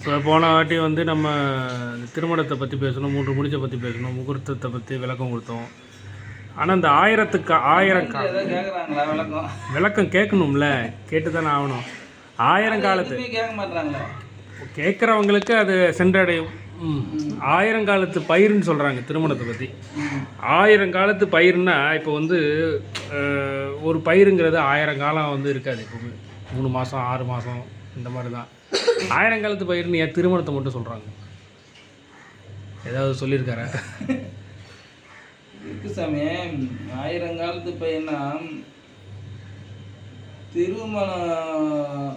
இப்போ போன வாட்டி வந்து நம்ம திருமணத்தை பற்றி பேசணும், 3 முடிச்சை பற்றி பேசணும், முகூர்த்தத்தை பற்றி விளக்கம் கொடுத்தோம். ஆனால் இந்த ஆயிரம் கேட்குறாங்களா விளக்கம்? விளக்கம் கேட்கணும்ல, கேட்டு தானே ஆகணும். ஆயிரங்காலத்து கேட்க மாட்டாங்களே, கேட்குறவங்களுக்கு அது சென்றடையும். ஆயிரங்காலத்து பயிர்னு சொல்கிறாங்க திருமணத்தை பற்றி. ஆயிரங்காலத்து பயிர்னா இப்போ வந்து ஒரு பயிருங்கிறது 1000 காலம் வந்து இருக்காது. எப்போவுமே 3 மாதம் 6 மாதம் இந்த மாதிரி தான். ஆயிரங்காலத்து பயிர்னு ஏன் திருமணத்தை மட்டும் சொல்கிறாங்க? ஏதாவது சொல்லியிருக்காரா? இருக்கு சாமி. ஆயிரங்காலத்து பையனா திருமணம்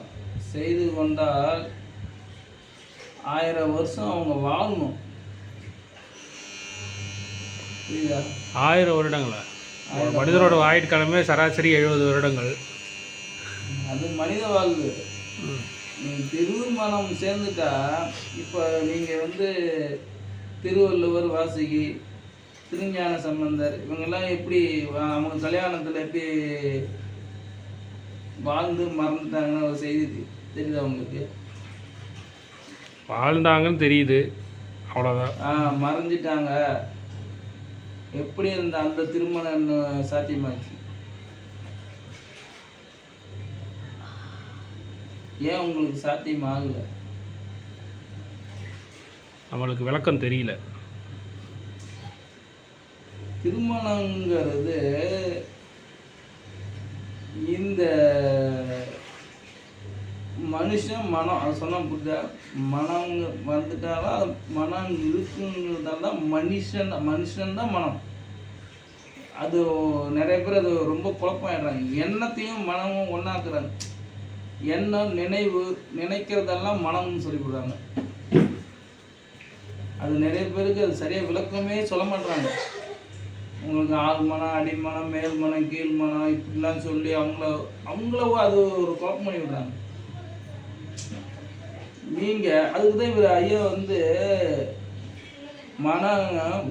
செய்து கொண்டால் 1000 வருஷம் அவங்க வாழணும். புரியுதா? 1000 வருடங்களா? மனிதனோட ஆயுட்காலமே சராசரி 70 வருடங்கள். அது மனித வாழ்வு. திருமணம் சேர்ந்துட்டா இப்போ நீங்கள் வந்து திருவள்ளுவர், வாசுகி, திருஞான சம்பந்தர் இவங்கெல்லாம் எப்படி அவங்க கல்யாணத்தில் எப்படி வாழ்ந்து மறந்துட்டாங்கன்னு ஒரு செய்தி தெரியுது அவங்களுக்கு? வாழ்ந்தாங்கன்னு தெரியுது, அவ்வளோதான். மறைஞ்சிட்டாங்க. எப்படி இருந்த அந்த திருமணம் சாத்தியமாச்சு? ஏன் உங்களுக்கு சாத்தியம் ஆகல? நம்மளுக்கு விளக்கம் தெரியல. திருமணங்கிறது இந்த மனுஷன் மனம், அது சொன்ன புரியுதா? மனம் வந்துட்டாலும் மனம் இருக்குங்கிறதால தான் மனுஷன் தான் மனம். அது நிறைய பேர் அது ரொம்ப குழப்பமாயிடுறாங்க. எண்ணத்தையும் மனமும் ஒன்றாக்குறாங்க. எண்ணம், நினைவு, நினைக்கிறதெல்லாம் மனம்னு சொல்லிவிடுறாங்க. அது நிறைய பேருக்கு அது சரியாக விளக்கமே சொல்ல மாட்டாங்க. உங்களுக்கு ஆழ்மனம், அடிமனம், மேல்மனம், கீழ்மனம் இப்படிலாம் சொல்லி அவங்கள அது ஒரு குழப்பம் பண்ணி விடுறாங்க. நீங்கள் அதுக்கு தான் இவர் ஐயா வந்து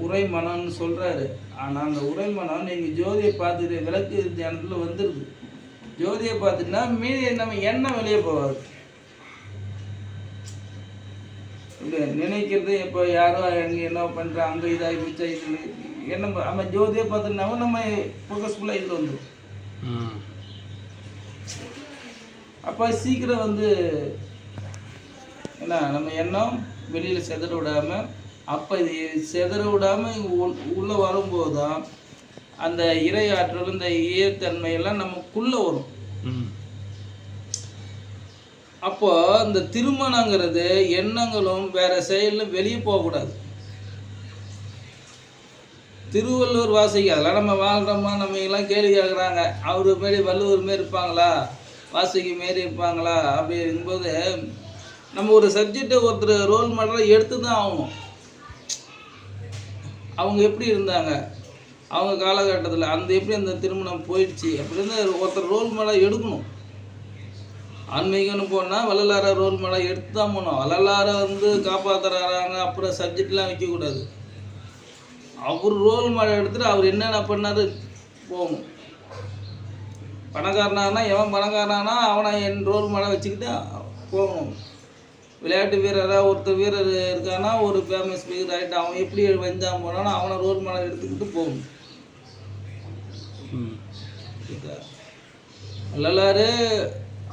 உரை மனம்னு சொல்கிறாரு. ஆனால் அந்த உரை மனம் நீங்கள் ஜோதியை பார்த்துட்டு விளக்கு தியானத்தில் வந்துடுது. ஜோதியை பார்த்துட்டுனா மீதி நம்ம எண்ணம் வெளியே போகாது. இல்லை நினைக்கிறது இப்போ யாரோ எங்கே என்ன பண்ணுறா அங்கே இதாகி பிச்சா இது என்ன நம்ம ஜோதியை பார்த்துட்டுனாவும் நம்ம ஃபோக்கஸ்ஃபுல்லாக இதில் வந்துடும். அப்போ சீக்கிரம் வந்து என்ன நம்ம எண்ணம் வெளியில் செதற விடாமல், அப்போ இது செதற விடாமல் உள்ளே வரும்போது தான் அந்த இறை ஆற்றல், இந்த ஈரத்தன்மையெல்லாம் நமக்குள்ளே வரும். அப்போ இந்த திருமணங்கிறது எண்ணங்களும் வேற செயலும் வெளியே போகக்கூடாது. திருவள்ளுவர், வாசுகி அதெல்லாம் நம்ம வாழ்கிறோமா? நம்ம எல்லாம் கேள்வி கேட்குறாங்க. அவரு மாரி வள்ளுவர் மாரி இருப்பாங்களா, வாசுகி மாரி இருப்பாங்களா? அப்படி இருக்கும்போது நம்ம ஒரு சப்ஜெக்டை ஒருத்தர் ரோல் மாடலாக எடுத்து தான் ஆகணும். அவங்க எப்படி இருந்தாங்க அவங்க காலகட்டத்தில், அந்த எப்படி அந்த திருமணம் போயிடுச்சு அப்படின்னு ஒருத்தர் ரோல் மாடலாக எடுக்கணும். ஆன்மீகம்னு போனால் வள்ளலாரை ரோல் மாடலாக எடுத்து தான் போகணும். வள்ளலாரை வந்து காப்பாற்றுறாங்க அப்புறம் சப்ஜெக்ட்லாம் வைக்கக்கூடாது. அவர் ரோல் மாடல் எடுத்துகிட்டு அவர் என்னென்ன பண்ணாரு போகணும். பணக்காரனானா எவன் பணக்காரனானா அவனை என் ரோல் மாடல் வச்சுக்கிட்டு போகணும். விளையாட்டு வீரராக ஒருத்தர் வீரர் இருக்கானா, ஒரு ஃபேமஸ் ஸ்பீக்கர் ஆகிட்டு அவன் எப்படி வந்தான் போனானோ அவனை ரோல் மாடல் எடுத்துக்கிட்டு போகணும். வள்ளலாறு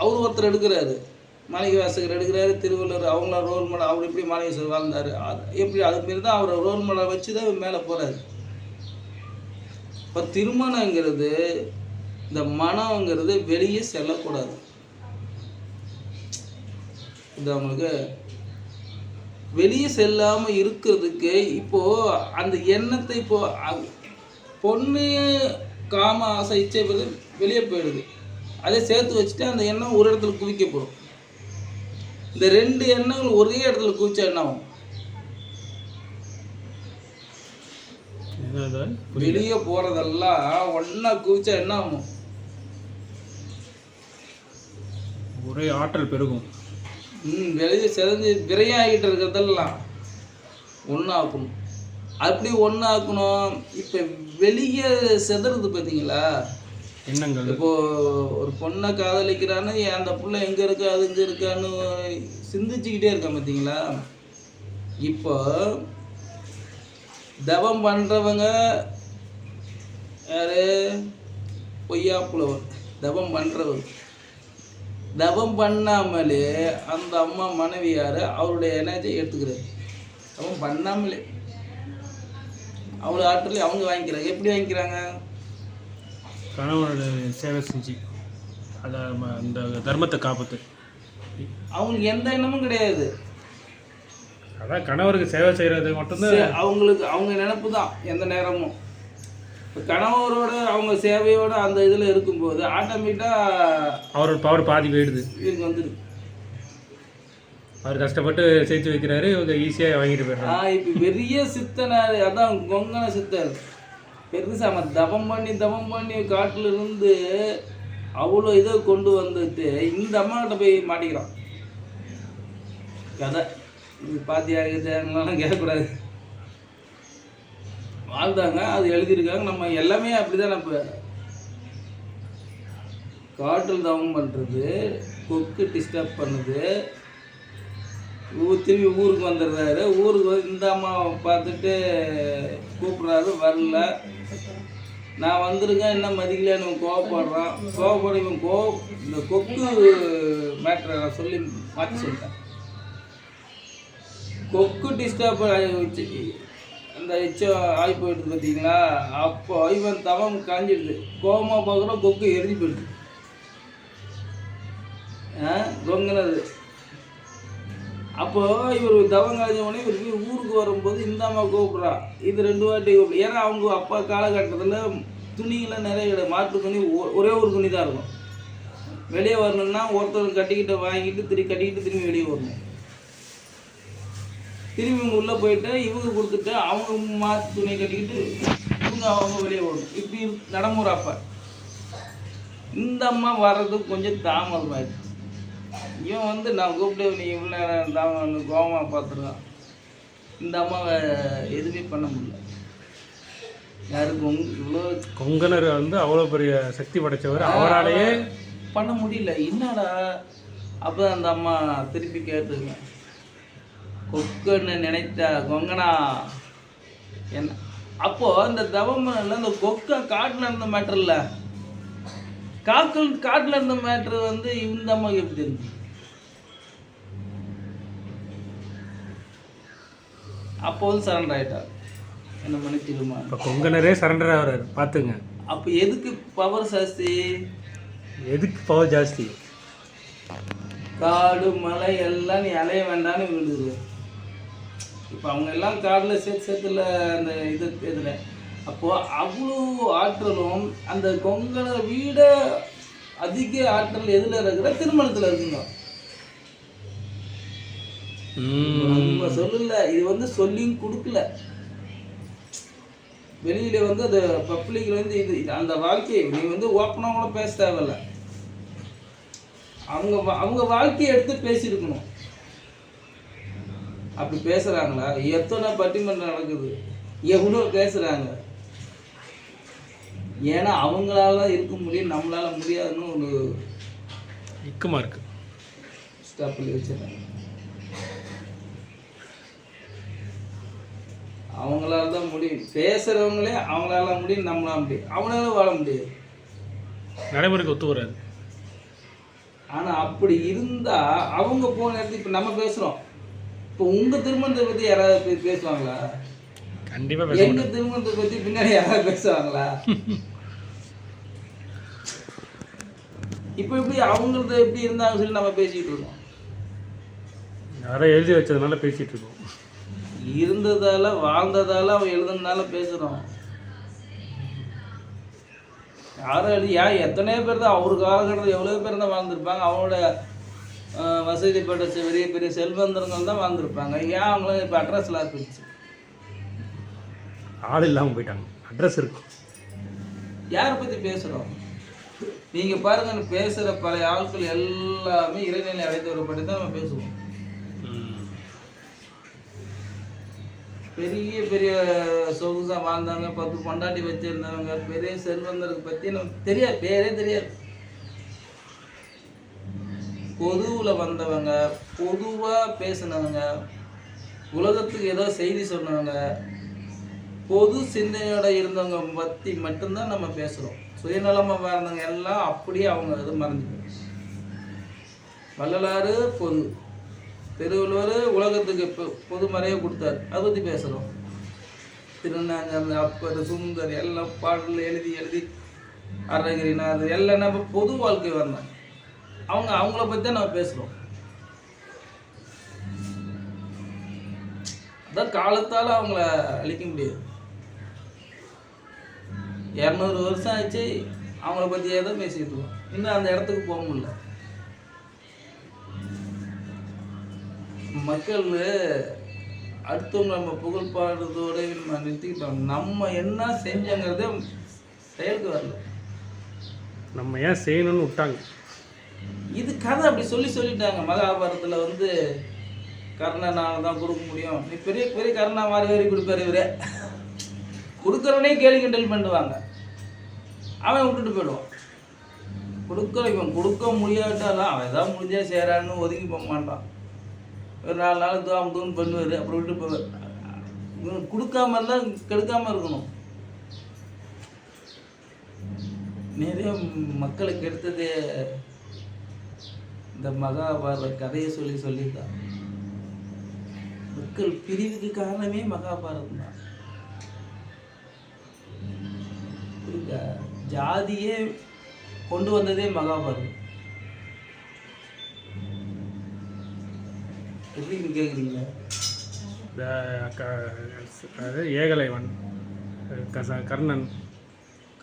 அவர் ஒருத்தர் எடுக்கிறாரு, மாணிக்க வாசகர் எடுக்கிறாரு, திருவள்ளுவர் அவங்கள ரோல் மாடல். அவர் எப்படி மாணிக்க வாசகர் வாழ்ந்தார் எப்படி அது மாரி தான் அவர் ரோல் மாடல் வச்சு தான் மேலே போகிறாரு. இப்போ திருமணங்கிறது இந்த மனங்கிறது வெளியே செல்லக்கூடாது. இது அவங்களுக்கு வெளியே செல்லாமல் இருக்கிறதுக்கு இப்போது அந்த எண்ணத்தை பொண்ணு காம ஆசை இச்சை வெளியே போயிடுது. அதை சேர்த்து வச்சுட்டு அந்த எண்ணம் ஒரு இடத்துல குவிக்கப்படும். இந்த 2 எண்ணங்கள் ஒரே இடத்துல குவிச்சா என்ன ஆகும்? வெளியே போகிறதெல்லாம் ஒன்றா குவிச்சா என்ன ஆகும்? ஒரே ஆற்றல் பெருகும். வெளியே செதஞ்சு விரையாகிட்டு இருக்கிறதெல்லாம் ஒன்றாக்கணும். அப்படி ஒன்றாக்கணும். இப்போ வெளியே செதறது பார்த்தீங்களா எண்ணங்கள்? இப்போது ஒரு பொண்ணை காதலிக்கிறான்னு அந்த புள்ள எங்கே இருக்கா அது இங்கே இருக்கான்னு சிந்திச்சுக்கிட்டே இருக்கேன் பார்த்தீங்களா. இப்போ தவம் பண்ணுறவங்க யார்? பொய்யா புலவர். தவம் பண்ணுறவர். தவம் பண்ணாமலே அந்த அம்மா மனைவியார் அவருடைய எனர்ஜியை எடுத்துக்கிறாரு. தவம் பண்ணாமலே அவ்வளோ ஆற்றலையும் அவங்க வாங்கிக்கிறாங்க. எப்படி வாங்கிக்கிறாங்க? கணவனோட சேவை செஞ்சு அதை அந்த தர்மத்தை காப்பாற்று. அவங்களுக்கு எந்த எண்ணமும் கிடையாது. அதான் கணவருக்கு சேவை செய்கிறது மட்டும்தான் அவங்களுக்கு. அவங்க நினப்பு தான் எந்த நேரமும். இப்போ கணவரோட அவங்க சேவையோட அந்த இதில் இருக்கும்போது ஆட்டோமேட்டிக்காக அவரோட பவர் பாதி போயிடுது. இவங்க வந்துடுது. அவர் கஷ்டப்பட்டு சேர்த்து வைக்கிறாரு, இவங்க ஈஸியாக வாங்கிட்டு போயிடுறாங்க. இப்போ பெரிய சித்தனார் அதான் கொங்கண சித்தர். பெருசாக தவம் பண்ணி காட்டில் இருந்து அவ்வளோ இதை கொண்டு வந்துட்டு இந்த அம்மாக்கிட்ட போய் மாட்டிக்கிறான். கதை இது பாத்தியா இதுலாம் கேட்கக்கூடாது. வாழ்ந்தாங்க, அது எழுதியிருக்காங்க. நம்ம எல்லாமே அப்படிதான். நம்ம காட்டில் தவம் பண்ணுறது, கொக்கு டிஸ்டர்ப் பண்ணுது, திரும்பி ஊருக்கு வந்துடுறாரு. ஊருக்கு வந்து இந்த அம்மாவை பார்த்துட்டு கூப்பிட்றாரு, வரல. நான் வந்திருக்கேன், என்ன மதிக்கலன்னு கோவப்படுறான். கோவப்பட இவன் இந்த கொக்கு மேட்ரை நான் சொல்லி மாற்றி சொல்லிட்டேன். கொக்கு டிஸ்டர்ப் அந்த எச்சம் ஆகி போயிடுது பார்த்தீங்களா. அப்போ இவன் தவம் காஞ்சிடுது. கோவமாக பார்க்குறோம், கொக்கு எரிஞ்சு போயிடுது. கொங்குனது. அப்போது இவர் தவம் காய்ஞ்ச உடனே இவர் ஊருக்கு வரும்போது இந்த அம்மா கூப்பிட்றா. இது 2 வாட்டி கூப்பிடு. ஏன்னா அவங்க அப்பா காலகட்டத்தில் துணியெல்லாம் நிறைய கிடையாது. மாற்று துணி ஒரே ஒரு துணி தான் இருக்கும். வெளியே வரணும்னா ஒருத்தர் கட்டிக்கிட்ட வாங்கிட்டு திரும்பி வெளியே வரணும். திரும்பி இவங்க உள்ளே போயிட்டு இவங்க கொடுத்துட்டு அவங்க மாற்று துணியை கட்டிக்கிட்டு அவங்க வெளியே வரணும். இப்படி நடைமுறை. அப்போ இந்த அம்மா வர்றதுக்கு கொஞ்சம் தாமதமாயிடுச்சு. இவன் வந்து நான் கூப்பிட்டு நீ இவ்வளோ நேரம் கோவமாக பார்த்துருக்கான். இந்த அம்மாவை எதுவுமே பண்ண முடியல. யாருக்கும் இவ்வளோ கொங்கணர் வந்து அவ்வளோ பெரிய சக்தி படைத்தவர், அவராலேயே பண்ண முடியல. என்னடா அப்போ அந்த அம்மா திருப்பி கேட்டுருங்க, கொக்குன்னு நினைத்த கொங்கனா என்ன? அப்போது இந்த தவமனில் இந்த கொக்கை காட்டில் இருந்த மேட்ரு இல்லை, காட்டில் இருந்த மேட்ரு வந்து இந்த அம்மாவுக்கு எப்படி தெரிஞ்சு? அப்போ வந்து சரண்டர் ஆகிட்டார். என்ன மன்னிச்சிடுமா? இப்போ கொங்கணரே சரண்டர் ஆகிறாரு பார்த்துங்க. அப்போ எதுக்கு பவர் ஜாஸ்தி? எதுக்கு பவர் ஜாஸ்தி? காடு மலை எல்லாம் நீ அலைய வேண்டான்னு விழுது. இப்போ அவங்க எல்லாம் காடில் சேர்த்துல அந்த இதில் அப்போது அவ்வளோ ஆற்றலும் அந்த கொங்கண வீட அதிக ஆற்றல் எதில் இருக்கிற திருமணத்தில் இருக்குங்க. நம்ம சொல்லல, இது வந்து சொல்லியும் கொடுக்கல. வெளியில வந்து அது பப்ளிக்ல வந்து இது அந்த வாழ்க்கையை நீ வந்து ஓப்பனாக கூட பேச தேவையில்ல. அவங்க வாழ்க்கையை எடுத்து பேசியிருக்கணும். அப்படி பேசுகிறாங்களா? எத்தனை பட்டிமன்றம் நடக்குது, எவ்வளோ பேசுகிறாங்க. ஏன்னா அவங்களால இருக்க முடியும், நம்மளால முடியாதுன்னு ஒரு இக்கமாக இருக்குது. ஸ்டாப்பில் வச்சுருக்காங்க. அவங்களால தான் முடியும். பேசுகிறவங்களே அவங்களால முடியும், நம்மளால முடியும். அவங்களால வாழ முடியாது, நடைமுறைக்கு ஒத்து வராது. ஆனால் அப்படி இருந்தால் அவங்க போன இடத்துக்கு இப்போ நம்ம பேசுகிறோம். இப்போ உங்கள் திருமணத்தை பற்றி யாராவது பேசுவாங்களா? கண்டிப்பாக. எங்கள் திருமணத்தை பற்றி பின்னாடி யாராவது பேசுவாங்களா? இப்போ எப்படி அவங்களது எப்படி இருந்தாங்க சொல்லி நம்ம பேசிக்கிட்டு இருக்கோம். யாரோ எழுதி வச்சதுனால பேசிகிட்டு இருக்கோம். இருந்ததால வாழ்ந்ததால அவன் எழுதுனால பேசுகிறோம். யாரும் எழுதி எத்தனையோ பேர் தான் அவர் காலகட்டத்தில் எவ்வளோ பேர் தான் வாழ்ந்துருப்பாங்க. அவனோட வசதிப்பட்ட பெரிய பெரிய செல்வந்தர்கள் தான் வாழ்ந்துருப்பாங்க. ஏன் அவங்களும் இப்போ அட்ரஸ்லாம் போயிடுச்சு, ஆள் இல்லாமல் போயிட்டாங்க. அட்ரஸ் இருக்கும். யாரை பற்றி பேசுகிறோம்? நீங்கள் பாருங்க, பேசுகிற பழைய ஆட்கள் எல்லாமே இறைநிலை அடைத்தவரை பற்றி தான் நம்ம பேசுவோம். பெரிய பெரிய சொகுசாக வாழ்ந்தாங்க, 10 பொண்டாட்டி வச்சுருந்தவங்க, பெரிய செல்வந்தருக்கு பற்றி நமக்கு தெரியாது, பேரே தெரியாது. பொதுவில் வந்தவங்க, பொதுவாக பேசினவங்க, உலகத்துக்கு ஏதோ செய்தி சொன்னவங்க, பொது சிந்தனையோட இருந்தவங்க பற்றி மட்டும்தான் நம்ம பேசுகிறோம். சுயநலமாக வாழ்ந்தவங்க எல்லாம் அப்படியே அவங்க இது மறைஞ்சிடும். வள்ளலார் பொது, திருவள்ளுவர் உலகத்துக்கு பொது மறையை கொடுத்தாரு, அதை பற்றி பேசுகிறோம். திருநாங்க அப்பர் சுந்தர் எல்லாம் பாடல் எழுதி எழுதி அருணகிரிநாதர் எல்லாம் நம்ம பொது வாழ்க்கை வந்தோம். அவங்கள பற்றி தான் நம்ம பேசுகிறோம். அதான் காலத்தால் அவங்கள அழிக்க முடியாது. 200 வருஷம் ஆச்சு, அவங்கள பற்றியே தான் பேசிட்டு இருக்கோம். இன்னும் அந்த இடத்துக்கு போக முடியல. மக்கள் அடுத்தவங்க நம்ம புகழ் பாடுறதோட நம்ம நிறுத்திக்கிட்டோம். நம்ம என்ன செஞ்சோங்கிறதே செயலுக்கு வரல. நம்ம ஏன் செய்யணும்னு விட்டாங்க. இது கதை அப்படி சொல்லிட்டாங்க. மகாபாரதத்தில் வந்து கர்ணனால் தான் கொடுக்க முடியும், நீ பெரிய பெரிய கர்ணா வாரி கொடுப்பாரு. இவரே கொடுக்குறவனே கேலி கிண்டல் பண்ணுவாங்க, அவன் விட்டுட்டு போயிடுவான். இவன் கொடுக்க முடியாட்டாலும் அவன் எதாவது முடிஞ்சா சேரான்னு ஒதுங்கி போக மாட்டான். ஒரு 4 நாள் தூன்னு பண்ணுவார், அப்புறம் விட்டு போவார். இவன் கொடுக்காம இருந்தால் கெடுக்காமல் இருக்கணும். நிறைய மக்களுக்கு எடுத்தது இந்த மகாபாரத கதையை சொல்லித்தான். மக்கள் பிரிவுக்கு காரணமே மகாபாரதம் தான். புரியுதா? ஜாதியே கொண்டு வந்ததே மகாபாரதம். எப்படின்னு கேட்குறீங்களா? ஏகலைவன்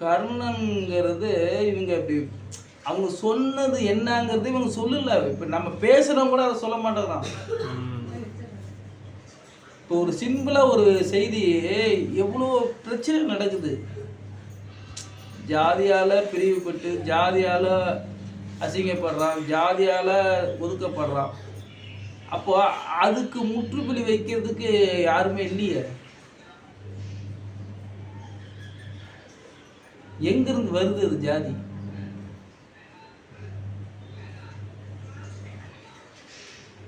கர்ணன்கிறது இவங்க இப்படி அவங்க சொன்னது என்னங்கிறது இவங்க சொல்லல. இப்போ நம்ம பேசுகிறவங்க கூட அதை சொல்ல மாட்டேங்கிறான். இப்போ ஒரு சிம்பிளாக ஒரு செய்தி, எவ்வளோ பிரச்சனை நடக்குது. ஜாதியால் பிரிவுபட்டு, ஜாதியால் அசிங்கப்படுறான், ஜாதியால் ஒதுக்கப்படுறான். அப்போ அதுக்கு முற்றுப்புள்ளி வைக்கிறதுக்கு யாருமே இல்லையே. எங்கிருந்து வருது அது ஜாதி?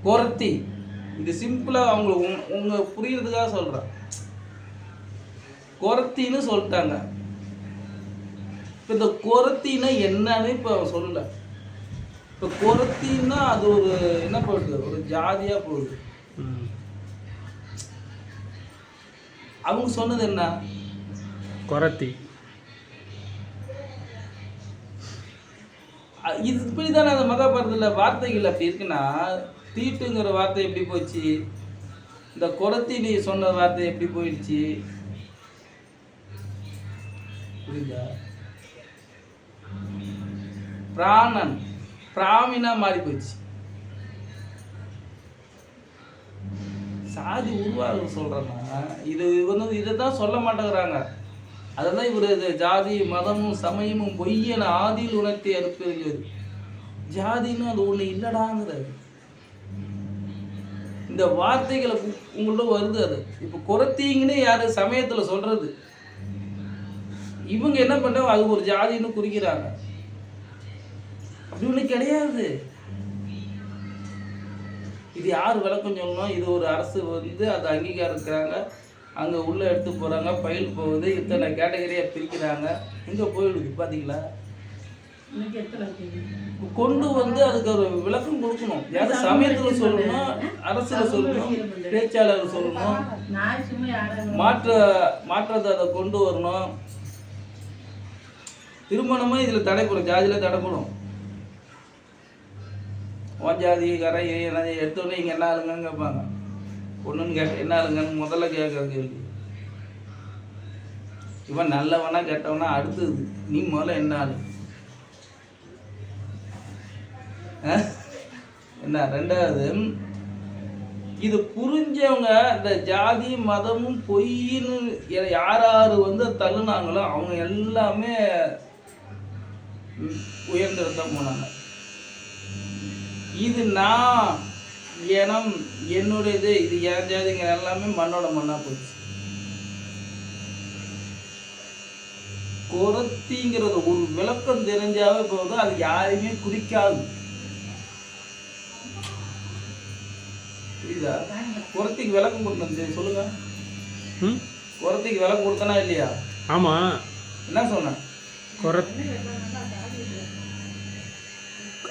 குரத்தி. இது சிம்பிளா அவங்க உங்க புரியறதுக்காக சொல்றேன். குரத்தின்னு சொல்லிட்டாங்க. இப்போ இந்த குரத்தின்னா என்னன்னு இப்போ சொல்லல. இப்போ குரத்தின்னா அது ஒரு என்ன போகுது, ஒரு ஜாதியா போகுது. அவங்க சொன்னது என்ன? குரத்தி. இது இப்படிதானே அந்த மகாபாரதத்தில் வார்த்தைகள் அப்படி இருக்குன்னா, தீட்டுங்கிற வார்த்தை எப்படி போச்சு, இந்த குரத்தி நீ சொன்ன வார்த்தை எப்படி போயிடுச்சு, புரியுதா? பிராணன் பிராமினா மாறி போச்சு. சாதி உருவாக சொல்றேன்னா இது வந்து இதை தான் சொல்ல மாட்டேங்கிறாங்க. அதான் இவர் ஜாதி மதமும் சமயமும் பொய்யன ஆதியில் உணர்த்தி அனுப்புகிறது. ஜாதின்னு அது ஒண்ணு இல்லடாங்கிறது. இந்த வார்த்தைகளை உங்கள்ட்ட வருது. அது இப்போ குரத்திங்கன்னு யாரு சமயத்துல சொல்றது, இவங்க என்ன பண்றாங்க, அது ஒரு ஜாதின்னு குறிக்கிறாங்க. அப்படி ஒண்ணு கிடையாது. இது யார் விளக்கம் சொல்லணும்? இது ஒரு அரசு வந்து அது அங்கீகாரம் இருக்கிறாங்க, அங்கே உள்ளே எடுத்து போகிறாங்க, பயில் போகுது, இத்தனை கேட்டகரியாக பிரிக்கிறாங்க, எங்கே போயிடுது பார்த்தீங்களா? கொண்டு வந்து அதுக்கு ஒரு விளக்கம் கொடுக்கணும். யாரும் சமயத்தில் சொல்லணும், அரசில் சொல்லணும், பேச்சாளர் சொல்லணும், மாற்றத்தை அதை கொண்டு வரணும். திருமணமும் இதில் தடைப்படும், ஜாதியில் தடைப்படும். உன் ஜாதிக்காரன் எடுத்தோடனே இங்கே என்ன ஆளுங்கன்னு கேட்பாங்க. பொண்ணுன்னு கேட்க என்ன ஆளுங்கன்னு முதல்ல கேட்குற கேள்வி. இவன் நல்லவனா கெட்டவனா அடுத்தது, நீ முதல்ல என்ன ஆளு என்ன. ரெண்டாவது, இது புரிஞ்சவங்க இந்த ஜாதி மதமும் பொய்ன்னு யார் யார் வந்து தள்ளுனாங்களோ அவங்க எல்லாமே உயர்ந்திருந்தான் போனாங்க. இது நான் இனம் என்னுடையது, இது என் ஜாதிங்க எல்லாமே மண்ணோட மண்ணா போச்சு. குரத்திங்கிறது ஒரு விளக்கம் தெரிஞ்சாவே போதும், அது யாரையுமே குறிக்காது. புரியுதா? குரத்திக்கு விளக்கம் கொடுத்தேன் சொல்லுங்க. ம் குரத்திக்கு விளக்கம் கொடுத்தனா இல்லையா? ஆமாம். என்ன சொன்னேன்?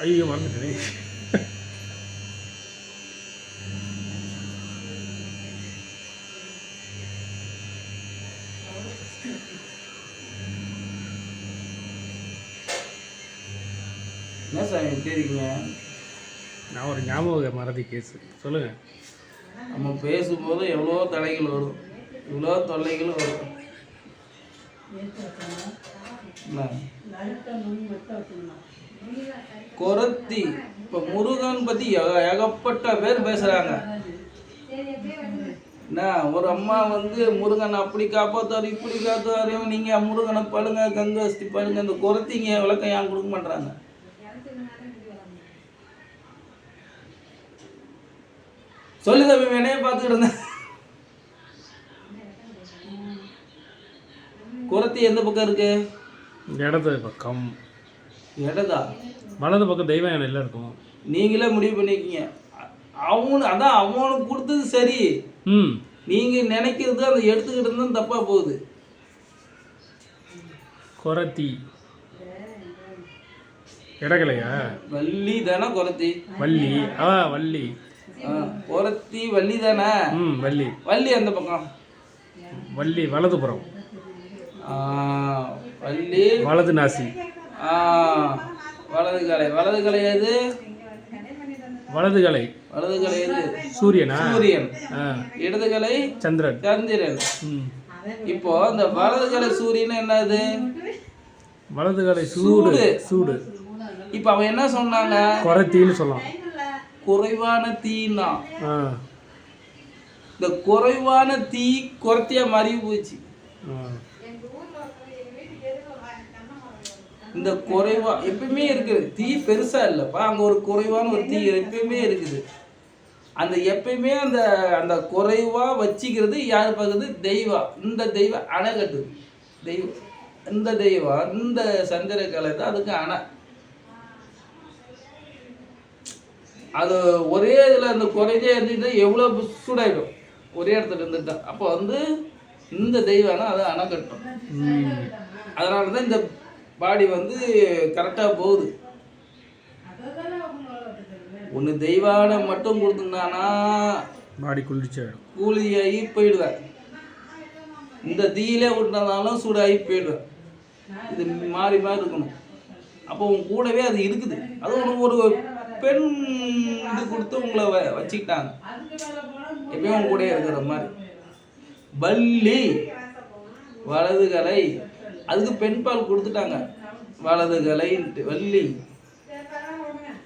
ஐயோ மறந்துட்டேனே. என்ன சாமி எப்படி இருக்கீங்க? நான் ஒரு ஞாபக மறதி கேஸு. சொல்லுங்கள். நம்ம பேசும்போது எவ்வளோ தடைகள் வரும், இவ்வளோ தொல்லைகள் வரும். என்ன? குரத்தி இப்போ முருகன் பற்றி ஏகப்பட்ட பேர் பேசுகிறாங்க. என்ன ஒரு அம்மா வந்து முருகன் அப்படி காப்பாற்றுவார் இப்படி காத்துவார், நீங்கள் முருகனை பழுங்க கங்கஸ்தி பழுங்க, இந்த குரத்திங்க விளக்கம் ஏன் கொடுக்க மாட்டாங்க? சொல்லு தம்பி, வேணையே பார்த்துக்கிட்டு இருந்தேன். குரத்தி எந்த பக்கம் இருக்கு? இடது பக்கம். இடதா? வலது பக்கம் தெய்வ யானையில் இருக்கும். நீங்களே முடிவு பண்ணிக்கிங்க. அதான் அவனுக்கு கொடுத்தது சரி. ம் நீங்கள் நினைக்கிறது அதை எடுத்துக்கிட்டு இருந்தால் தப்பாக போகுது. குரத்தி இடகலையா? வள்ளி தானே குரத்தி? வள்ளி. வள்ளி. குரத்தி வள்ளி தானே? வள்ளி. வள்ளி அந்த பக்கம். வள்ளி வலதுபுறம். வள்ளி வலது நாசி. வலது கலை. வலது கலை எது? வலது கலை. வலது கலை எது? சூரியனா? சூரியன். இடது கலை சந்திரன். சந்திரன். இப்போ இந்த வலது கலை சூரியன் என்னது? வலது கலை சூடு. சூடு. இப்போ அவன் என்ன சொன்னாங்க? குரத்தின்னு சொல்லலாம். குறைவான தீனா. இந்த குறைவான தீ குரத்தியா மாறி போச்சு. இந்த குறைவா எப்பயுமே இருக்குது. தீ பெருசா இல்லப்பா, அங்க ஒரு குறைவான ஒரு தீ எப்பயுமே இருக்குது. அந்த எப்பயுமே அந்த அந்த குறைவா வச்சிக்கிறது யார் பார்க்குது? தெய்வம். இந்த தெய்வம் அணை கட்டுது. தெய்வம் இந்த தெய்வம் இந்த சந்திர கலை தான் அதுக்கு அணை. அது ஒரே இதில் அந்த குறைஞ்சே இருந்துட்டு எவ்வளோ சூடாயிடும் ஒரே இடத்துல இருந்துட்டா. அப்போ வந்து இந்த தெய்வம்னா அது அணை கட்டும். அதனால தான் இந்த பாடி வந்து கரெக்டாக போகுது. ஒன்று தெய்வானை மட்டும் கொடுத்துருந்தானா பாடி குளிர்ச்சியாயிடும், கூலியாகி போயிடுவேன். இந்த தீயிலே விட்டுனாலும் சூடாகி போயிடுவேன். இது மாறி மாறி இருக்கணும். அப்போ உங்க கூடவே அது இருக்குது. அது உனக்கு ஒரு பெண் இது கொடுத்து உங்களை வச்சுக்கிட்டாங்க, எப்பயும் உங்க கூட இருக்கிற மாதிரி. வள்ளி வலது கலை, அதுக்கு பெண் பால் கொடுத்துட்டாங்க. வலது கலைன்ட்டு வள்ளி.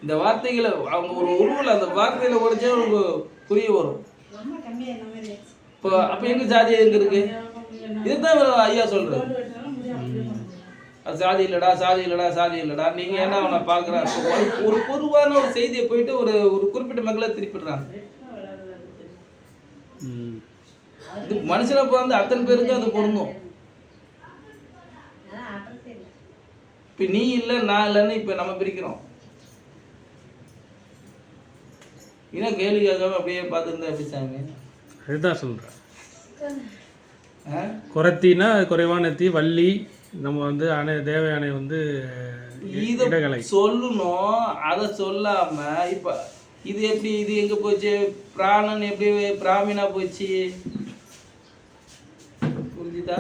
இந்த வார்த்தைகளை அவங்க ஒரு உருவில் அந்த வார்த்தையில உடைச்சே உங்களுக்கு புரிய வரும். இப்போ அப்போ எங்க ஜாதி எங்க இருக்கு? இதுதான் ஐயா சொல்றாரு. அது சாதி இல்லடா, சாதி இல்லடா, சாதி இல்லடா. நீங்க என்ன அவனை பார்க்குற ஒரு பொதுவான ஒரு செய்தியை போயிட்டு ஒரு ஒரு குறிப்பிட்ட மக்களை திருப்பிடுறாங்க. இது மனுஷனை பிறந்து அத்தனை பேருக்கு அது பொருந்தும். இப்போ நீ இல்லை நான் இல்லைன்னு இப்போ நம்ம பிரிக்கிறோம். இன்னும் கேள்வி கேட்காம அப்படியே பார்த்துருந்தா எப்படி சாமி? அதுதான் சொல்கிறேன். குரத்தினா குறைவான தீ, வள்ளி நம்ம வந்து அணை தேவ யானை வந்து இடகலை சொல்லணும். அதை சொல்லாம இப்போ இது எப்படி, இது எங்கே போச்சு? பிராணன் எப்படி பிராமினா போச்சு? புரிஞ்சுதா?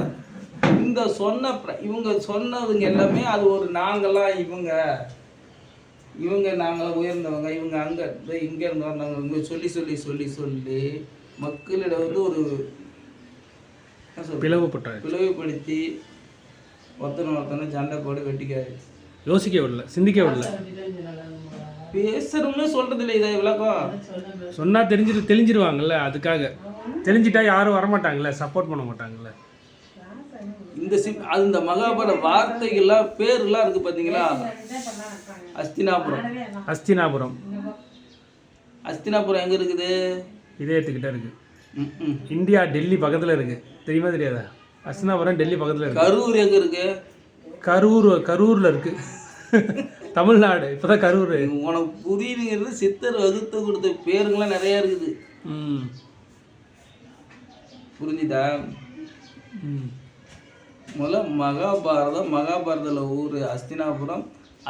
இந்த சொன்ன இவங்க சொன்னதுங்க எல்லாமே அது ஒரு நாங்களாம் இவங்க நாங்களாம் உயர்ந்தவங்க, இவங்க அங்கே இங்கே இருந்து வந்தவங்க, இவங்க சொல்லி சொல்லி சொல்லி சொல்லி மக்களிடம் வந்து ஒரு பிளவுபடுத்தி ஒருத்தனை சண்டை போட வெட்டிக்காரு. யோசிக்க விடல, சிந்திக்க விடல. பேசுறவங்க சொல்றது இல்லை. இதை விளக்கம் சொன்னா தெளிஞ்சிருவாங்கல்ல. அதுக்காக தெளிஞ்சிட்டா யாரும் வரமாட்டாங்கல்ல, சப்போர்ட் பண்ண மாட்டாங்கல்ல. இந்த அது இந்த மகாபாரத வார்த்தைகள்லாம் பேர்லாம் இருக்கு பார்த்தீங்களா? அஸ்தினாபுரம் எங்க இருக்குது? இதயத்துக்கிட்ட இருக்கு. இந்தியா டெல்லி பக்கத்துல இருக்கு. தெரியுமா தெரியாதா? அஸ்தினாபுரம் டெல்லி பக்கத்துல இருக்கு. கரூர் எங்க இருக்கு? கரூர்ல இருக்கு. தமிழ்நாடு. இப்பதான் கரூர். உனக்கு புரியுதுங்கிறது சித்தர் வகுத்து கொடுத்த பேருங்களாம் நிறைய இருக்குது. ம் புரிஞ்சுதா? ம் முதல்ல மகாபாரதத்தில் ஊர் அஸ்தினாபுரம்.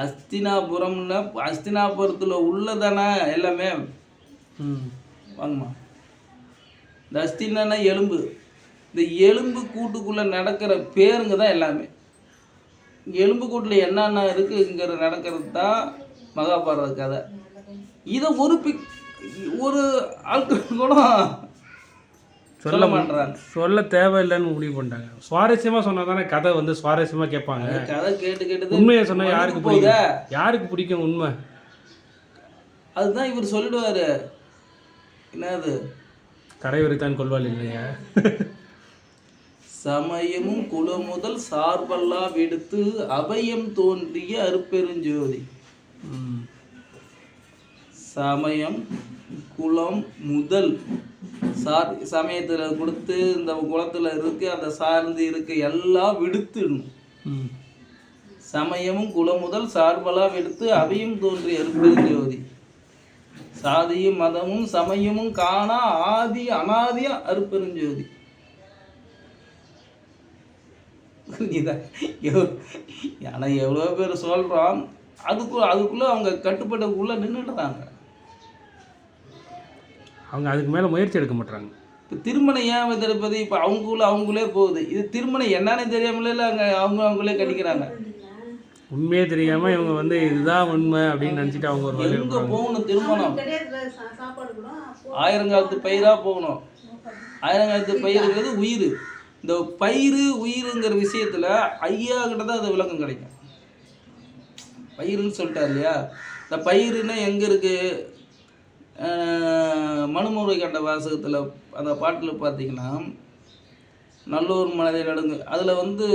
அஸ்தினாபுரம்னா அஸ்தினாபுரத்தில் உள்ளதானே எல்லாமே. ம் வாங்கம்மா. இந்த அஸ்தினா எலும்பு. இந்த எலும்பு கூட்டுக்குள்ளே நடக்கிற பேருங்க தான் எல்லாமே. எலும்பு கூட்டில் என்னென்ன இருக்குங்கிற நடக்கிறது தான் மகாபாரத கதை. இதை ஒரு ஆட்கள் கூட சொல்ல மாட்டாங்க. சொல்ல தேவையில்லைன்னு முடிவு பண்ணிட்டாங்க. சுவாரஸ்யமாக சொன்னால் தானே கதை வந்து சுவாரஸ்யமாக கேட்பாங்க. கதை கேட்டு உண்மையை சொன்னால் யாருக்கு பிடிக்கும்? யாருக்கு பிடிக்கும் உண்மை? அதுதான் இவர் சொல்லிடுவார். என்னது? கரைவரைத்தான் கொள்வாள் இல்லையா? சமயமும் குலமுதல் சார்பல்லா விடுத்து அபயம் தோன்றிய அருப்பெருஞ்சோதி. சமயம் குலம் முதல் சமயத்தில் கொடுத்து இந்த குளத்தில் இருக்கு, அந்த சார்ந்து இருக்கு எல்லாம் விடுத்துடணும். சமயமும் குலமுதல் சார்பலா விடுத்து அபயம் தோன்றிய அருப்பெருஞ்சோதி. சாதியும் மதமும் சமயமும் காணா ஆதி அனாதியா அருப்பெருஞ்சோதி. ஆனால் எவ்வளோ பேர் சொல்கிறோம், அதுக்குள்ளே அவங்க கட்டுப்பட்டக்குள்ளே நின்றுடுறாங்க. அவங்க அதுக்கு மேலே முயற்சி எடுக்க மாட்டாங்க. இப்போ திருமணம் ஏன் திருப்பதி இப்போ அவங்களே போகுது. இது திருமணம் என்னன்னு தெரியாமல அங்கே அவங்களே கட்டிக்கிறாங்க. உண்மையே தெரியாமல் இவங்க வந்து இதுதான் உண்மை அப்படின்னு நினச்சிட்டு அவங்க ஒரு வழி எங்கே போகணும் திருமணம்? ஆயிரங்காலத்து பயிராக போகணும். ஆயிரங்காலத்து பயிருங்கிறது உயிர். இந்த உயிருங்கிற விஷயத்தில் ஐயா கிட்ட தான் அது விளக்கம் கிடைக்கும். பயிருன்னு சொல்லிட்டார் இல்லையா? இந்த பயிருன்னா எங்கே இருக்குது? மனுமுறை கண்ட வாசகத்தில் அந்த பாட்டில் பார்த்தீங்கன்னா, நல்லோர் மனதை நடுங்கு, அதில் வந்து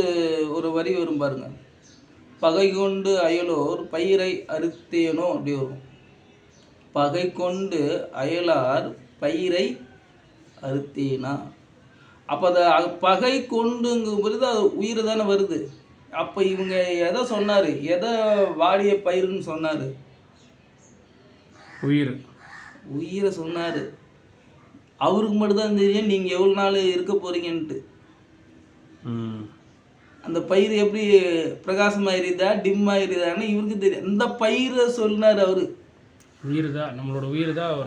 ஒரு வரி வரும் பாருங்க. பகை கொண்டு அயலோர் பயிரை அறுத்தேனோ அப்படி வரும். பகை கொண்டு அயலார் பயிரை அறுத்தேனா. அப்போ அதை பகை கொண்டுங்கும் பொழுது அது உயிர் தானே வருது. அப்போ இவங்க எதை சொன்னார்? எதை வாடிய பயிருன்னு சொன்னார்? உயிரை சொன்னார். அவருக்கு மட்டும்தான் தெரியும் நீங்கள் எவ்வளோ நாள் இருக்க போகிறீங்கன்ட்டு. அந்த பயிர் எப்படி பிரகாசமாயிருதா டிம் ஆயிருதான்னு இவருக்கு தெரியும். இந்த பயிரை சொன்னார் அவரு. உயிர் தான், நம்மளோட உயிர் தான்.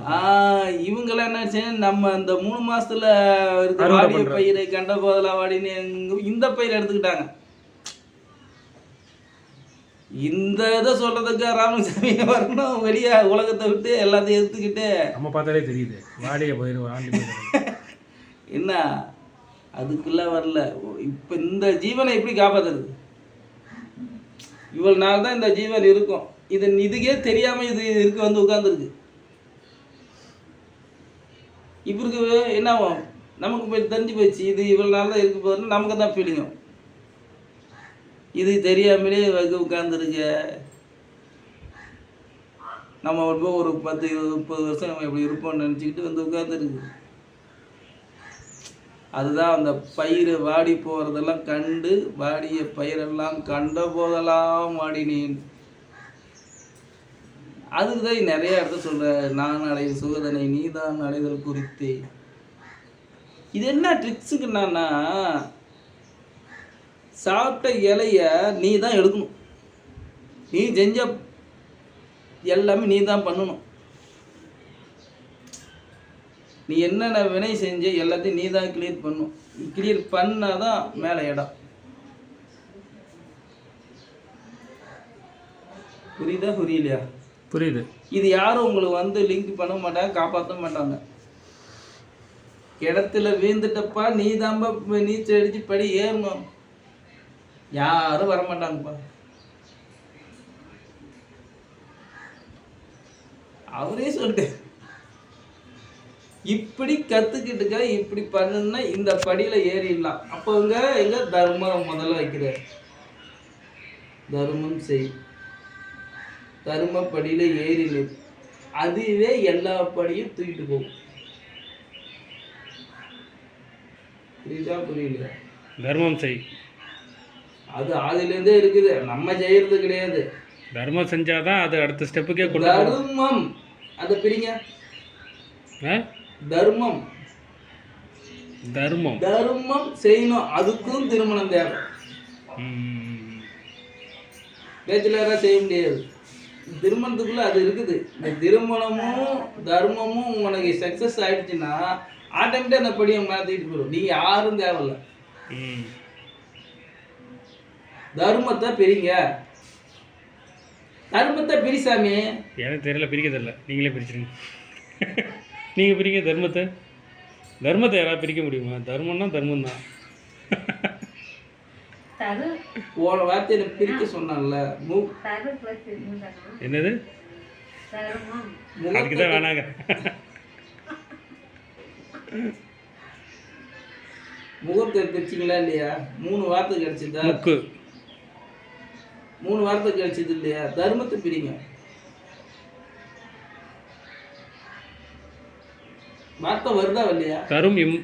இவங்கெல்லாம் என்னாச்சு, நம்ம அந்த 3 மாசத்துல இருக்க வாடிய பயிரை கண்ட போதெல்லாம் வாடின்னு இந்த பயிரை எடுத்துக்கிட்டாங்க. இந்த இதை சொல்றதுக்கு ராமசாமி வரணும் வெளியே உலகத்தை விட்டு எல்லாத்தையும் எடுத்துக்கிட்டு. நம்ம பார்த்தாலே தெரியுது வாடிய பயிர் என்ன அதுக்கெல்லாம் வரல. இப்போ இந்த ஜீவனை எப்படி காப்பாற்றுறது? இவ்வளோ நாள் தான் இந்த ஜீவன் இருக்கும். இதுக்கே தெரியாமல் இது இருக்கு வந்து உட்காந்துருக்கு. இவருக்கு என்ன ஆகும்? நமக்கு போய் தெரிஞ்சு போயிடுச்சு இது இவ்வளோ நாள் தான் இருக்க போதுன்னு நமக்கு தான் ஃபீலிங்கும். இது தெரியாமலே உட்காந்துருக்க. நம்ம ஒரு 10, 20, 30 வருஷம் நம்ம எப்படி இருப்போம்னு நினச்சிக்கிட்டு வந்து உட்காந்துருக்கு. அதுதான் அந்த பயிர் வாடி போகிறதெல்லாம் கண்டு வாடிய பயிரெல்லாம் கண்ட போதெல்லாம் வாடினேன். அதுக்கு தான் நிறைய இடத்த சொல்ற, நான் அடைய சுகதனை நீதான் அடைதல் குறித்தே. இது என்ன ட்ரிக்ஸுக்குன்னா, சாப்பிட்ட இலைய நீ தான் எடுக்கணும். நீ செஞ்ச எல்லாமே நீ தான் பண்ணணும். நீ என்னென்ன வினை செஞ்ச எல்லாத்தையும் நீ தான் கிளியர் பண்ணணும். கிளியர் பண்ணாதான் மேலே இடம். புரியுதா புரியலையா? புரியுது. இது யாரும் உங்களுக்கு வந்து லிங்க் பண்ண மாட்டாங்க, காப்பாற்ற மாட்டாங்க. இடத்துல வீழ்ந்துட்டப்பா நீ தான்பா நீச்சல் அடிச்சு படி ஏறணும். யாரும் வரமாட்டாங்கப்பா. அவரே சொல்லிட்டு இப்படி கற்றுக்கிட்டுக்க, இப்படி பண்ணுன்னா இந்த படியில் ஏறிடலாம். அப்போ எங்க தர்மம் முதல்ல வைக்கிறார். தர்மம் செய், தர்ம படியில் ஏறி அதுவே எல்லா படியும் தூக்கிட்டு போகும். புரியுதா புரியல? தர்மம் செய், அது ஆதிலேருந்தே இருக்குது. நம்ம செய்யறது கிடையாது. தர்மம் செஞ்சாதான் அது அடுத்த ஸ்டெப்புக்கே கொண்டு. தர்மம் அதை பிரிங்க. தர்மம் தர்மம் தர்மம் செய்யணும், அதுக்கும் திருமணம் தேவை. பேச்சுலராக செய்ய முடியாது, திருமணத்துக்குள்ள அது இருக்குது. இந்த திருமணமும் தர்மமும் உனக்கு சக்ஸஸ் ஆயிடுச்சுன்னா ஆட்டோமேட்டிக்காக அந்த படியை மாற்றிட்டு போயிடும். நீ யாரும் தேவையில்ல. தர்மத்தை பிரிங்க, தர்மத்தை பிரிசாமி. எனக்கு தெரியல, பிரிக்க தெரியல, நீங்களே பிரிச்சிருங்க. நீங்கள் பிரிங்க தர்மத்தை. தர்மத்தை யாராவது பிரிக்க முடியுமா? தர்மம்னா தர்மம் தான். போன வார்த்தையில பிரிக்க சொன்னான்ல, என்னது? அதுக்கு தான் வேணாங்க. முகூர்த்த பிரிச்சிங்களா இல்லையா? 3 வார்த்தை கிடைச்சதா? முக்கு 3 வார்த்தை கிடைச்சது இல்லையா? தர்மத்தை பிரிங்க. வார்த்தை வருதா இல்லையா? தரும் இம்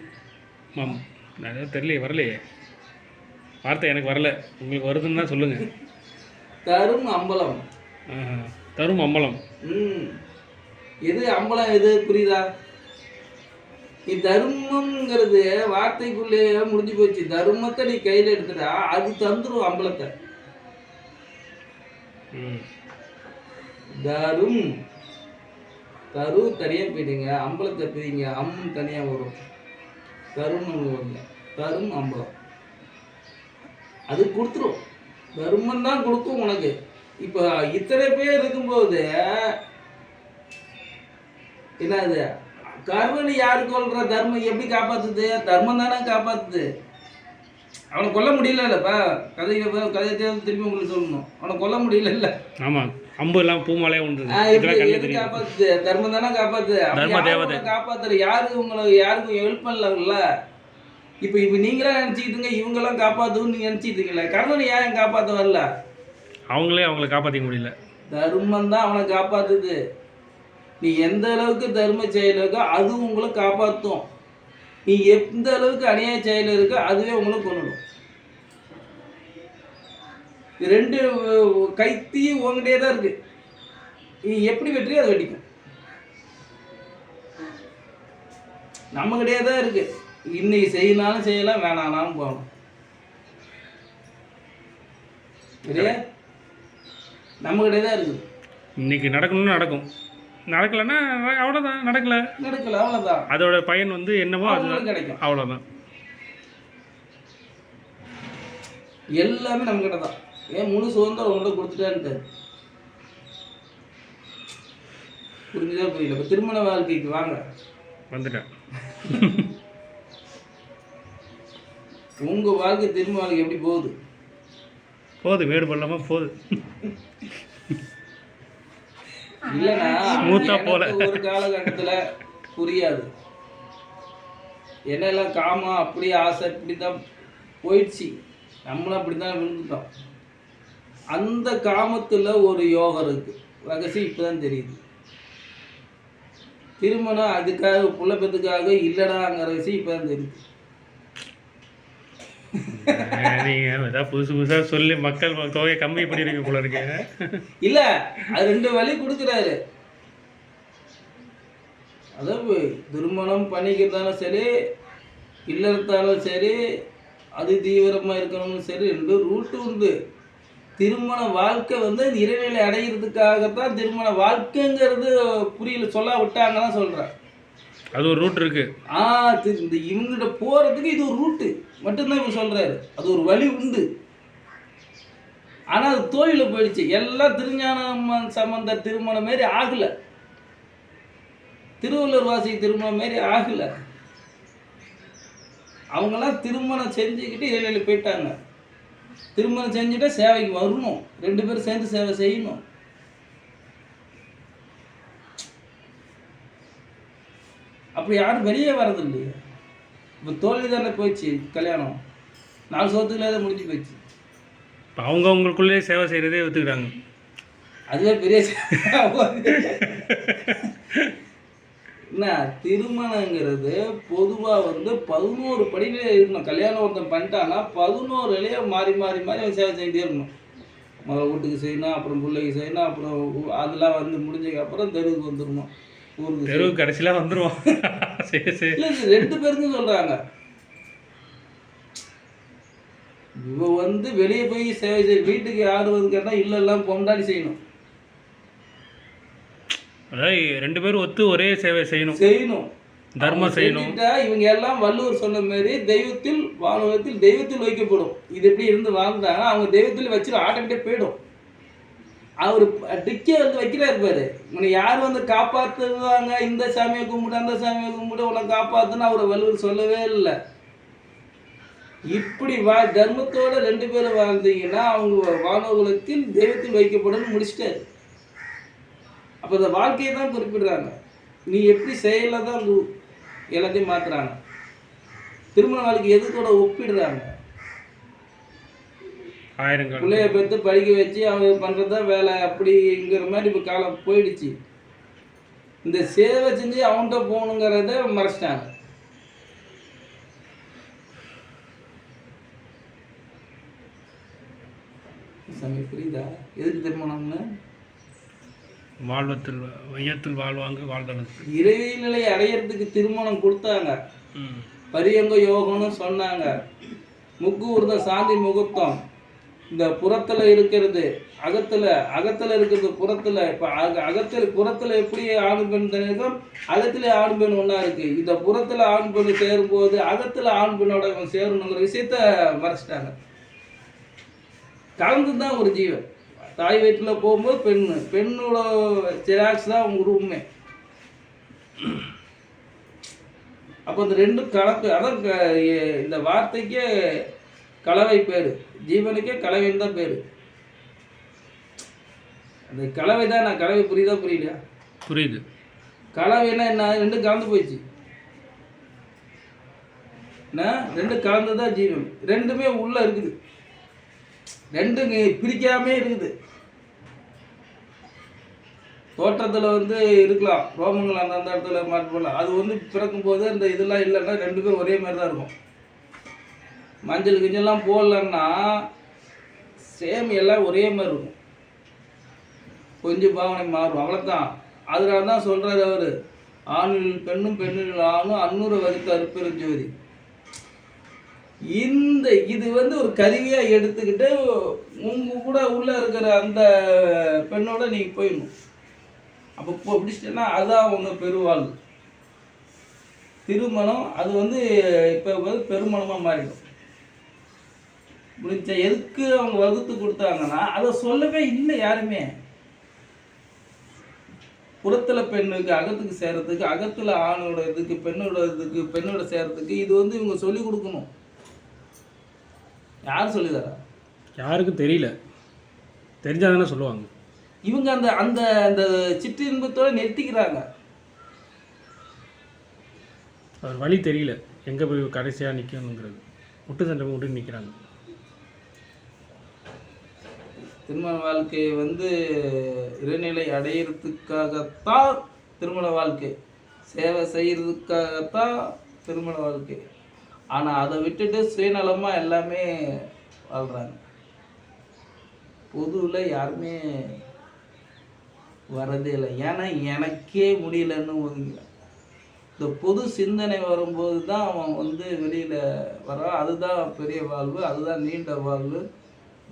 மம். நான் தெரியலையே, வரலையே வார்த்தை, எனக்கு வரல. உங்களுக்கு வருதுன்னு தான் சொல்லுங்கள். தரும் அம்பலம். தரும் அம்பலம். எது அம்பலம், எது புரியுதா? நீ தர்மம்ங்கிறது வார்த்தைக்குள்ளேயே முடிஞ்சு போச்சு. தர்மத்தை நீ கையில் எடுத்துட்டா அது தந்துடும் அம்பலத்தை. தரும் தரு தனியாக போயிடுங்க, அம்பலத்தை பிரிங்க, அம்மன் தனியாக வரும், தரும்னு வருங்க. தரும் அம்பலம் அது கொடுத்துரும், தர்மம் தான் கொடுக்கும் உனக்கு. இப்போ இத்தனை பேர் இருக்கும்போது என்னது கர்வனை யாரு கொல்ற? தர்மம் எப்படி காப்பாத்துது? தர்மம் தானே காப்பாத்துது. அவனை கொல்ல முடியலப்பா. கதையை திருப்பி உங்களுக்கு சொல்லணும், அவனை கொல்ல முடியல. ஆமாம், அம்பு எல்லாம் பூமாலையே உண்டு. காப்பாத்துது, தர்மம் தானே காப்பாத்துது. காப்பாத்துற யாருக்கும் ஹெல்ப் பண்ணல. இப்போ நீங்களா நினச்சிக்கிட்டுங்க இவங்கெல்லாம் காப்பாற்றுன்னு நீங்கள் நினச்சிட்டு இருக்கீங்களா? கர்ணனை ஏன் காப்பாற்ற வரல? அவங்கள காப்பாற்றிக்க முடியல. தர்மம் தான் அவனை காப்பாற்றுது. நீ எந்த அளவுக்கு தர்ம செயல் இருக்கோ அது உங்களை காப்பாற்றும். நீ எந்த அளவுக்கு அநியாய செயல் இருக்கோ அதுவே உங்களை கொண்டுடும். 2 கைத்தியும் உங்ககிட்டே தான் இருக்கு. நீ எப்படி வெற்றியோ அதை வெட்டிக்கும். நம்மகிட்டே தான் இருக்கு. இன்னைக்கு செய்யனாலும் செய்யலாம், வேணானாலும் போகணும். சரியா? நம்மகிட்டே தான் இருக்குது. இன்னைக்கு நடக்கணும்னு நடக்கும், நடக்கலைன்னா அவ்வளோதான். நடக்கல அவ்வளோதான். அதோட பயன் வந்து என்னவோ அது கிடைக்கும், அவ்வளோதான். எல்லாமே நம்மகிட்ட தான். ஏன் முழு சுதந்திரம் உங்கள்கிட்ட கொடுத்துட்டான்ட்டு புரிஞ்சுதான் புரியல. இப்போ திருமண வாழ்க்கைக்கு வாங்க, வந்துட்டேன். உங்க வாழ்க்கை திரும்ப வாழ்க்கை எப்படி போகுது? மேடு பள்ளமா போகுது. இல்லைன்னா ஸ்மூத்தா போல. ஒரு காலகட்டத்தில் புரியாது. என்னெல்லாம் காமம் அப்படி ஆசை இப்படி தான் போயிடுச்சு. நம்மளும் அப்படி தான் விழுந்துட்டோம். அந்த காமத்தில் ஒரு யோகம் இருக்கு, ரகசியம் இப்போ தான் தெரியுது. திருமணம் அதுக்காக புள்ள பெத்துக்காக இல்லடாங்கிற விஷயம் இப்போ தான் தெரியுது. நீங்கள் ஏதாவது புதுசாக சொல்லி மக்கள் தொகையை கம்மி பண்ணிடுவீங்க போல இருக்கு. இல்லை, அது 2 வழி கொடுக்குறாரு. அதாவது திருமணம் பண்ணிக்கிறதாலும் சரி, இல்லறத்தாலும் சரி, அது தீவிரமாக இருக்கணும்னு சரி, 2 ரூட்டு உண்டு. திருமண வாழ்க்கை வந்து இறைநிலை அடைகிறதுக்காகத்தான் திருமண வாழ்க்கைங்கிறது புரியல, சொல்ல விட்டாங்கன்னா சொல்கிறேன். அது ஒரு ரூட் இருக்கு. இந்த இவங்கிட்ட போகிறதுக்கு இது ஒரு ரூட்டு மட்டும்தான் இவர் சொல்கிறாரு. அது ஒரு வழி உண்டு. ஆனால் அது தோல்வியில் போயிடுச்சு. எல்லாம் திருஞான சம்பந்த திருமணம் மாரி ஆகலை, திருவள்ளுவர் வாசி திருமணம் மாரி ஆகலை. அவங்கெல்லாம் திருமணம் செஞ்சுக்கிட்டு இறைநிலை போயிட்டாங்க. திருமணம் செஞ்சுட்டா சேவைக்கு வரணும், 2 பேரும் சேர்ந்து சேவை செய்யணும். அப்படி யாரும் வெளியே வர்றது இல்லையே. இப்போ தோல்வி தானே போயிடுச்சு. கல்யாணம் 4 சோத்துக்குள்ளே முடிஞ்சு போயிடுச்சு. இப்போ அவங்களுக்குள்ளே சேவை செய்கிறதே ஒத்துக்கிறாங்க. அதுவே பெரிய என்ன திருமணங்கிறது பொதுவாக வந்து 11 படியிலே இருக்கணும். கல்யாணம் ஒருத்தன் பண்ணிட்டான்னா 11 மாறி மாறி மாறி அவன் சேவை செஞ்சுட்டே இருக்கணும். முதல்ல வீட்டுக்கு செய்யணும், அப்புறம் பிள்ளைக்கு செய்யணும், அப்புறம் அதெல்லாம் வந்து முடிஞ்சதுக்கு அப்புறம் தெருவுக்கு வந்துடணும். ஊருக்கு கடைசியில் வந்துடுவோம். சரி சரி. இல்லை இது 2 பேருக்கும் சொல்கிறாங்க. இவ வந்து வெளியே போய் சேவை செய்ய, வீட்டுக்கு யார் வந்து கேட்டால் இல்லை எல்லாம் பொண்டாடி செய்யணும். அதாவது 2 பேரும் ஒத்து ஒரே சேவை செய்யணும், செய்யணும், தர்மம் செய்யணும். செஞ்சுட்டா இவங்க எல்லாம் வள்ளுவர் சொன்ன மாதிரி தெய்வத்தில் வானுலகத்தில் தெய்வத்தில் வைக்கப்படும். இது எப்படி இருந்து வாழ்ந்தாங்க அவங்க தெய்வத்தில் வச்சுட்டு ஆட்டோமேட்டிக் போயிடும். அவர் டிக்கே வந்து வைக்கிறாரு பாரு, உன்னை யார் வந்து காப்பாற்றுவாங்க, இந்த சாமியை கும்பிட்டு அந்த சாமியை கும்பிட்டு உன்னை காப்பாற்றுன்னு அவரை வள்ளுவர் சொல்லவே இல்லை. இப்படி தர்மத்தோட 2 பேரும் வாழ்ந்தீங்கன்னா அவங்க வானோகுலத்தில் தெய்வத்தில் வைக்கப்படும் முடிச்சிட்டாரு. அப்போ இந்த வாழ்க்கையை தான் குறிப்பிடுறாங்க. நீ எப்படி செயல தான் எல்லாத்தையும் மாற்றுறாங்க. திருமண வாழ்க்கை எதுக்கூட ஒப்பிடுறாங்க. 1000 பிள்ளைய பெற்று படிக்க வச்சு அவங்க பண்ணுறதான் வேலை அப்படிங்கிற மாதிரி இப்போ காலம் போயிடுச்சு. இந்த சேவை செஞ்சு அவன்கிட்ட போகணுங்கிறத மறைச்சிட்டாங்க. சாமி புரியுதா எதுக்கு திருமணம்னு? வாழ்வத்தில் வையத்தில் வாழ்வாங்க வாழ்தல். இறைவி நிலை அடையிறதுக்கு திருமணம் கொடுத்தாங்க. பரியங்க யோகம்னு சொன்னாங்க. முக்கு ஊர்த சாந்தி முகூர்த்தம். இந்த புறத்தில் இருக்கிறது அகத்தில் இருக்கிறது புறத்தில். இப்போ புறத்தில் எப்படி ஆண் பெண் தனிக்கும், அகத்தில் ஆண் பெண் ஒன்றா இருக்குது. இந்த புறத்தில் ஆண் பெண் சேரும்போது அகத்தில் ஆண் பெண்ணோட சேரணுங்கிற விஷயத்த மறைச்சிட்டாங்க. கலந்து தான் ஒரு ஜீவன். தாய் வயிற்றில் போகும்போது பெண்ணோட ஜெராக்ஸ் தான் அவங்க உருவமே. அப்போ இந்த 2 கலப்பு. அதான் இந்த வார்த்தைக்கே கலவை பேர், ஜீவனுக்கே கலவைன்னு தான் பேர். அந்த கலவை தான். நான் கலவை புரியுதா புரியலையா? புரியுது. கலவைன்னா என்ன? 2 கலந்து போயிடுச்சு. என்ன 2 கலந்து தான் ஜீவன். 2மே உள்ளே இருக்குது. 2 பிரிக்காமே இருக்குது. தோற்றத்தில் வந்து இருக்கலாம், ரோமங்கள் அந்த இடத்துல மாற்றப்படலாம். அது வந்து பிறக்கும்போது அந்த இதெல்லாம் இல்லைன்னா 2 பேரும் ஒரே மாதிரி தான் இருக்கும். மஞ்சள் கிஞ்செல்லாம் போடலன்னா சேம் எல்லாம் ஒரே மாதிரி இருக்கும். கொஞ்சம் பாவனை மாறும், அவ்வளோதான். அதனால தான் சொல்கிறார் அவர், ஆணில் பெண்ணும் பெண்ணில் ஆணும் அன்னூறு வகுத்து அருப்பெருஞ்சோதி. இது வந்து ஒரு கருவியாக எடுத்துக்கிட்டு உங்க கூட உள்ளே இருக்கிற அந்த பெண்ணோட நீங்கள் போயிடணும். அப்போ பிடிச்சிட்டேன்னா அதுதான் அவங்க பெருவாழ்வு. திருமணம் அது வந்து இப்போ வந்து பெருமணமாக மாறிடும். முடிஞ்ச எதுக்கு அவங்க வகுத்து கொடுத்தாங்கன்னா அதை சொல்லவே இல்லை யாருமே. புறத்தில் பெண்ணுக்கு அகத்துக்கு சேர்றதுக்கு, அகத்தில் ஆணோட இதுக்கு பெண்ணோட இதுக்கு பெண்ணோட சேர்றதுக்கு இது வந்து இவங்க சொல்லி கொடுக்கணும். யார் சொல்லித்தரா? யாருக்கும் தெரியல. தெரிஞ்சாதானே சொல்லுவாங்க. இவங்க அந்த அந்த அந்த சிற்றின்பத்தோடு நிறுத்திக்கிறாங்க. அவர் வழி தெரியல, எங்கே போய் கடைசியாக நிற்கணுங்கிறது. முட்டு சண்டை விட்டு நிற்கிறாங்க. திருமண வாழ்க்கையை வந்து இறைநிலை அடையிறதுக்காகத்தான் திருமண வாழ்க்கை, சேவை செய்கிறதுக்காகத்தான் திருமண வாழ்க்கை. ஆனால் அதை விட்டுட்டு சுயநலமாக எல்லாமே வாழ்கிறாங்க. பொதுவில் யாருமே வரதே இல்லை. ஏன்னா எனக்கே முடியலன்னு இந்த பொது சிந்தனை வரும்போது தான் அவன் வந்து வெளியில் வரான். அதுதான் பெரிய வாழ்வு, அதுதான் நீண்ட வாழ்வு.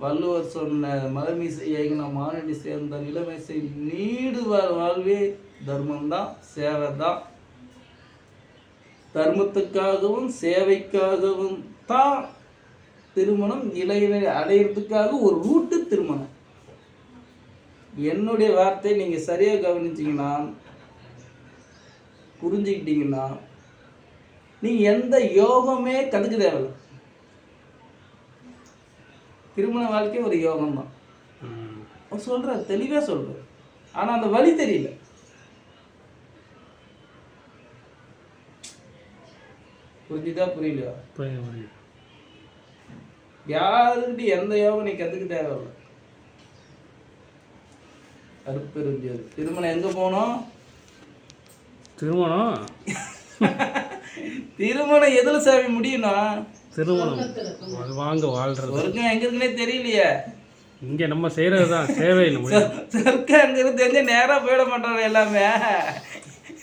வள்ளுவர் சொன்ன மலமிசை ஏகின மானடி சேர்ந்த இளமைசை நீடுவார் வாழ்வே தர்மம்தான், சேவை தான். தர்மத்துக்காகவும் சேவைக்காகவும் தான் திருமணம். இளைஞரை அடையிறதுக்காக ஒரு ரூட்டு திருமணம். என்னுடைய வார்த்தை நீங்கள் சரியாக கவனிச்சிங்கன்னா, புரிஞ்சுக்கிட்டீங்கன்னா, நீங்கள் எந்த யோகமே கற்றுக்க தேவையில்லை. திருமண வாழ்க்கை ஒரு யோகம் தான் சொல்கிற, தெளிவாக சொல்கிற. ஆனால் அந்த வழி தெரியல. புரிஞ்சுதா புரியலையா? யாருக்கிட்ட எந்த யோகம் நீ கற்றுக்க தேவையில்லை. அருப்பெருஞ்சோதி. திருமணம் எங்கே போகணும்? திருமணம் திருமணம் எதில் சேவை முடியும்னா திருமணம் அது வாங்க வாழ்றது. சொர்க்கம் எங்க இருக்குன்னே தெரியலையே. இங்கே நம்ம செய்கிறது தான் சேவையில் முடியும். சொர்க்கம் எங்க இருக்கு தெரிஞ்ச நேராக போயிட மாட்டாங்க எல்லாமே.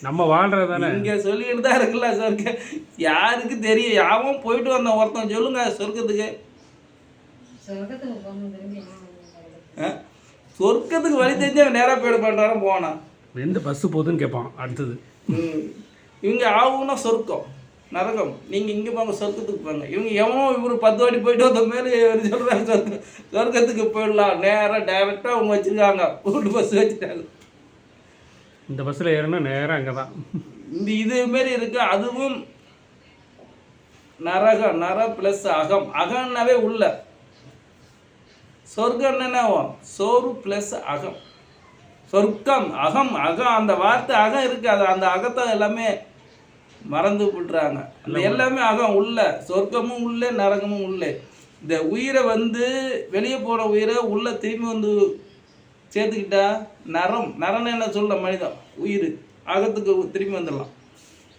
நம்ம வாழ்றது தானே. இங்கே சொல்லிட்டு தான் இருக்குல்ல சொர்க்க, யாருக்கு தெரியும்? யாவும் போயிட்டு வந்த ஒருத்தன் சொல்லுங்க சொர்க்கத்துக்கு. சொர்க்கத்துக்கு வழி தெரிஞ்சவங்க நேராக போயிட பண்ணுறாரும் போனான். எந்த பஸ்ஸு போகுதுன்னு கேட்பான் அடுத்தது. இவங்க ஆகும்னா சொர்க்கம் நரகம், நீங்கள் இங்கே போங்க சொர்க்கத்துக்கு போங்க. இவங்க எவனோ இவர் 10 வாட்டி போயிட்டு வந்த மாரி சொல்கிறாங்க சொர்க்கத்துக்கு போயிடலாம், நேராக டைரெக்டாக அவங்க வச்சுருக்காங்க, ஒரு பஸ் வச்சுட்டாங்க. இந்த பஸ்ஸில் ஏறினா நேராக அங்கே தான். இந்த இதுமாரி இருக்குது. அதுவும் நரகம், நர ப்ளஸ் அகம். அகம்னாவே உள்ள, சொர்க்கம் என்னவும் சோறு ப்ளஸ் அகம். சொர்க்கம் அகம், அகம் அந்த வார்த்தை அகம் இருக்குது. அது அந்த அகத்தை எல்லாமே மறந்து விட்டுறாங்க. அந்த எல்லாமே அகம் உள்ள, சொர்க்கமும் உள்ளே நரகமும் உள்ளே. இந்த உயிரை வந்து வெளியே போன உயிரை உள்ள திரும்பி வந்து சேர்த்துக்கிட்டா நரம். நரன்னு என்ன சொல்ல மனிதன் உயிர் அகத்துக்கு திரும்பி வந்துடலாம்.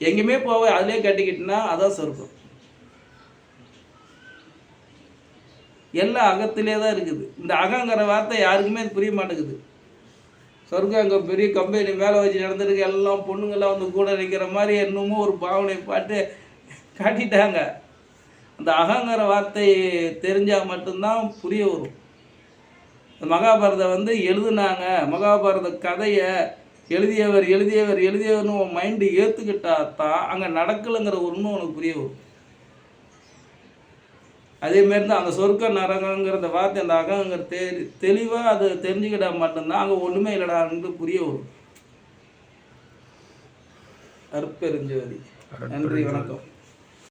எங்கேயுமே போக அதிலே கட்டிக்கிட்டுனா அதான் சொர்க்கம். எல்லாம் அகத்திலே தான் இருக்குது. இந்த அகங்கிற வார்த்தை யாருக்குமே அது புரிய மாட்டேங்குது. சொர்க்கம் அங்கே பெரிய கம்பெனி மேலே வச்சு நடந்துருக்கு, எல்லாம் பொண்ணுங்கள்லாம் வந்து கூட நிற்கிற மாதிரி என்னமோ ஒரு பாவனை பாட்டு காட்டிட்டாங்க. அந்த அகங்கிற வார்த்தை தெரிஞ்சால் மட்டும்தான் புரிய வரும். மகாபாரதம் வந்து எழுதுனாங்க, மகாபாரத கதையை எழுதியவர்னு உன் மைண்டு ஏற்றுக்கிட்டா தான் அங்கே நடக்கலைங்கிற உண்மை உனக்கு புரிய வரும். அதேமாரி தான் அந்த சொர்க்க நரகங்கிற வார்த்தை, அந்த அகங்கிற தெளிவாக அதை தெரிஞ்சுக்கிட்டா மட்டும்தான் அங்கே ஒன்றுமே இல்லைடான்னு புரிய வரும். அருட்பெருஞ்சோதி. நன்றி, வணக்கம்.